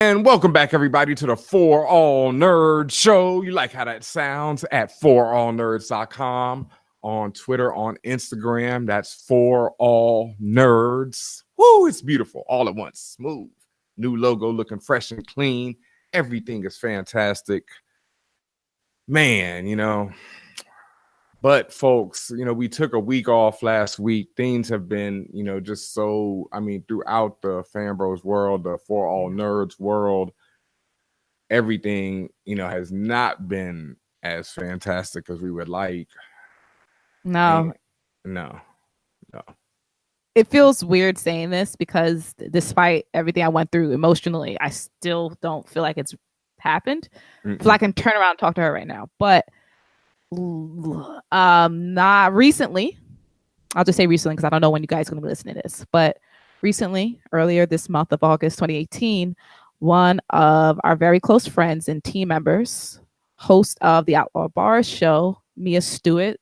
And welcome back, everybody, to the For All Nerds show. You like how that sounds at forallnerds.com, on Twitter, on Instagram. That's For All Nerds. Woo, it's beautiful all at once. Smooth. New logo looking fresh and clean. Everything is fantastic. Man, but folks, we took a week off last week. Things have been, just so, throughout the Fan Bros world, the For All Nerds world, everything, has not been as fantastic as we would like. No. No. It feels weird saying this because despite everything I went through emotionally, I still don't feel like it's happened. I feel like I can turn around and talk to her right now. But not recently. I'll just say recently because I don't know when you guys are going to be listening to this. But recently, earlier this month of August 2018, one of our very close friends and team members, host of the Outlaw Bars show, Mia Stewart,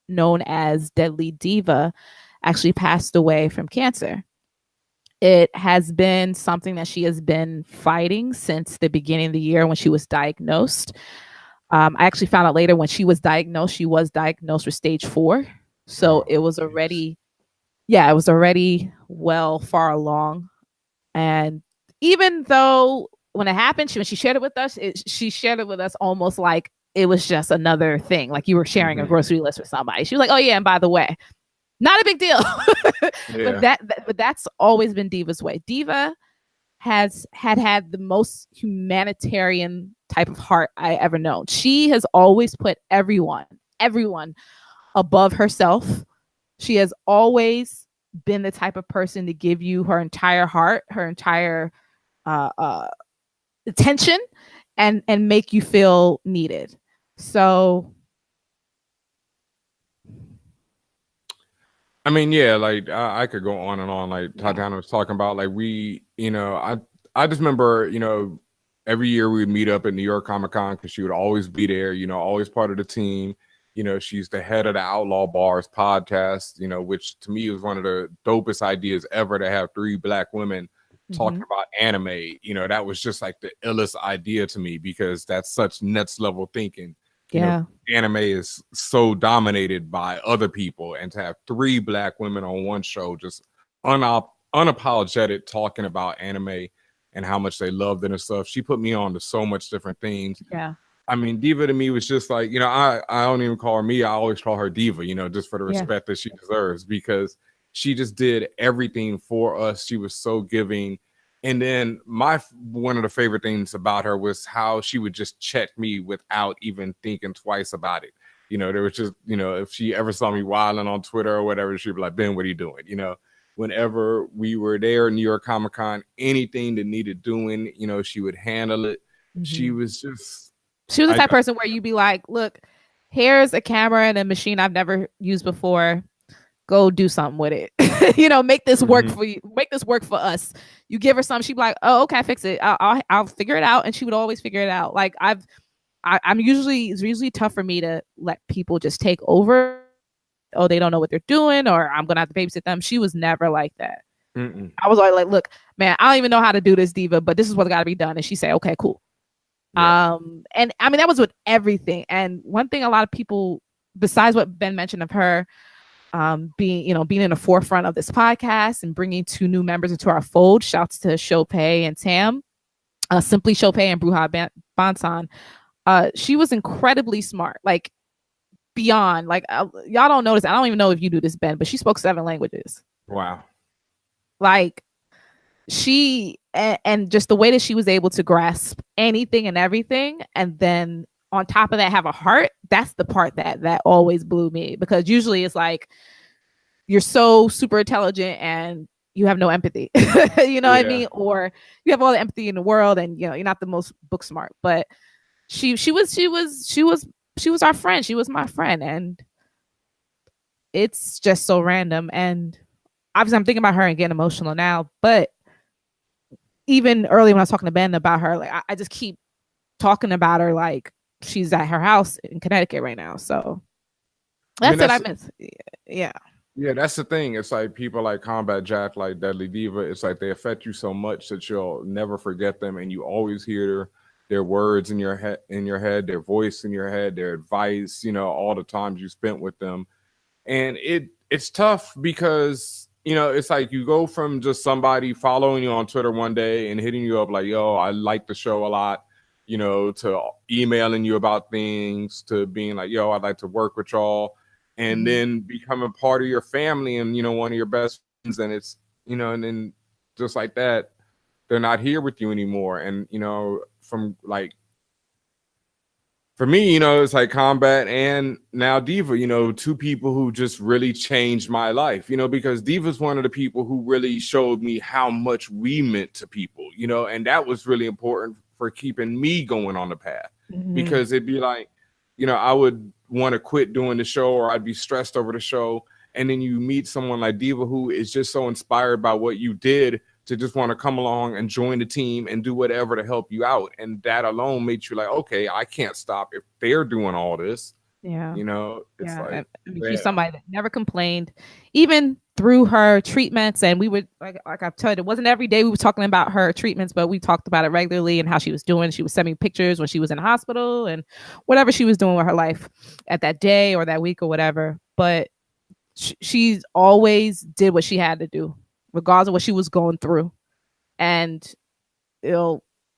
known as Deadly Diva, actually passed away from cancer. It has been something that she has been fighting since the beginning of the year when she was diagnosed. I actually found out later when she was diagnosed with stage 4. So it was already well far along. And even though when it happened, when she shared it with us, she shared it with us almost like it was just another thing. Like you were sharing a grocery list with somebody. She was like, oh yeah, and by the way, not a big deal. But that's always been Diva's way. Diva has had the most humanitarian type of heart I ever known. She has always put everyone above herself. She has always been the type of person to give you her entire heart, her entire attention, and make you feel needed. So I could go on and on. Like Tatiana was talking about, like I just remember, every year we would meet up at New York Comic Con because she would always be there, always part of the team. She's the head of the Outlaw Bars podcast, which to me was one of the dopest ideas ever to have 3 Black women talking about anime. That was just like the illest idea to me because that's such next level thinking. Anime is so dominated by other people, and to have 3 Black women on one show just unapologetic talking about anime and how much they loved it and stuff. She put me on to so much different things. Diva to me was just like, I don't even call her Mia. I always call her Diva, just for the respect that she deserves, because she just did everything for us. She was so giving. And then one of the favorite things about her was how she would just check me without even thinking twice about it. There was just, if she ever saw me wilding on Twitter or whatever, she'd be like, Ben, what are you doing? Whenever we were there in New York Comic Con, anything that needed doing, she would handle it. She was the type of person where you'd be like, look, here's a camera and a machine I've never used before. Go do something with it. Make this work for you. Make this work for us. You give her something, she'd be like, oh, okay, fix it. I'll figure it out. And she would always figure it out. Like it's usually tough for me to let people just take over. Oh, they don't know what they're doing, or I'm gonna have to babysit them. She was never like that. I was always like, look, man, I don't even know how to do this, Diva, but this is what's gotta be done. And she said, okay, cool. And that was with everything. And one thing a lot of people, besides what Ben mentioned of her, being in the forefront of this podcast and bringing 2 new members into our fold. Shouts to Chopay and Tam, Simply Chopay and Bruja Bansan. She was incredibly smart, like beyond, like y'all don't notice. I don't even know if you do this, Ben, but she spoke 7 languages. Wow. Like she, and just the way that she was able to grasp anything and everything. And then on top of that, have a heart. That's the part that always blew me, because usually it's like you're so super intelligent and you have no empathy. What I mean? Or you have all the empathy in the world and you're not the most book smart. But she was our friend. She was my friend, and it's just so random. And obviously I'm thinking about her and getting emotional now, but even earlier when I was talking to Ben about her, like I just keep talking about her like she's at her house in Connecticut right now. So that's what I miss. Yeah. Yeah, that's the thing. It's like people like Combat Jack, like Deadly Diva. It's like they affect you so much that you'll never forget them, and you always hear their words in your head, their voice in your head, their advice. You know, all the times you spent with them, and it's tough because it's like you go from just somebody following you on Twitter one day and hitting you up like, yo, I like the show a lot, to emailing you about things, to being like, yo, I'd like to work with y'all, and then becoming part of your family and one of your best friends. And it's and then just like that, they're not here with you anymore. And from like, for me, it's like Combat and now Diva, two people who just really changed my life, because Diva's one of the people who really showed me how much we meant to people, and that was really important for keeping me going on the path. Because it'd be like, I would want to quit doing the show, or I'd be stressed over the show. And then you meet someone like Diva who is just so inspired by what you did to just want to come along and join the team and do whatever to help you out. And that alone makes you like, okay, I can't stop if they're doing all this. Yeah. It's like, she's somebody that never complained, even through her treatments. And we would, like I've told you, it wasn't every day we were talking about her treatments, but we talked about it regularly and how she was doing. She was sending me pictures when she was in the hospital and whatever she was doing with her life at that day or that week or whatever. But she's always did what she had to do, regardless of what she was going through. And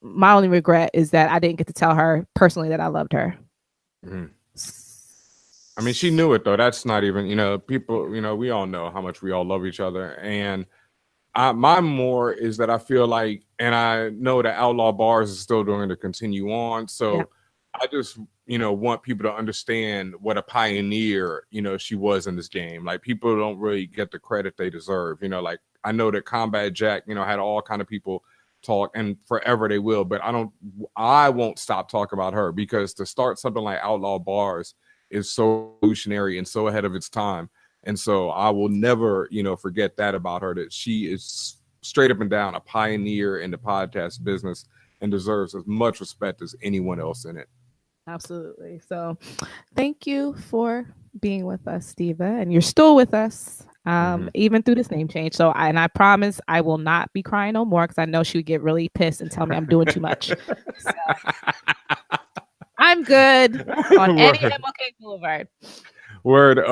my only regret is that I didn't get to tell her personally that I loved her. I mean, she knew it though. That's not even, people, we all know how much we all love each other. And my more is that I feel like, and I know that Outlaw Bars is still going to continue on. So I just, want people to understand what a pioneer, she was in this game. Like, people don't really get the credit they deserve. Like, I know that Combat Jack, had all kind of people talk, and forever they will, but I won't stop talking about her, because to start something like Outlaw Bars is so revolutionary and so ahead of its time. And so I will never, forget that about her, that she is straight up and down a pioneer in the podcast business and deserves as much respect as anyone else in it. Absolutely. So thank you for being with us, Diva, and you're still with us even through this name change. So I promise I will not be crying no more, because I know she would get really pissed and tell me I'm doing too much. So, I'm good on any MLK Boulevard. Word up.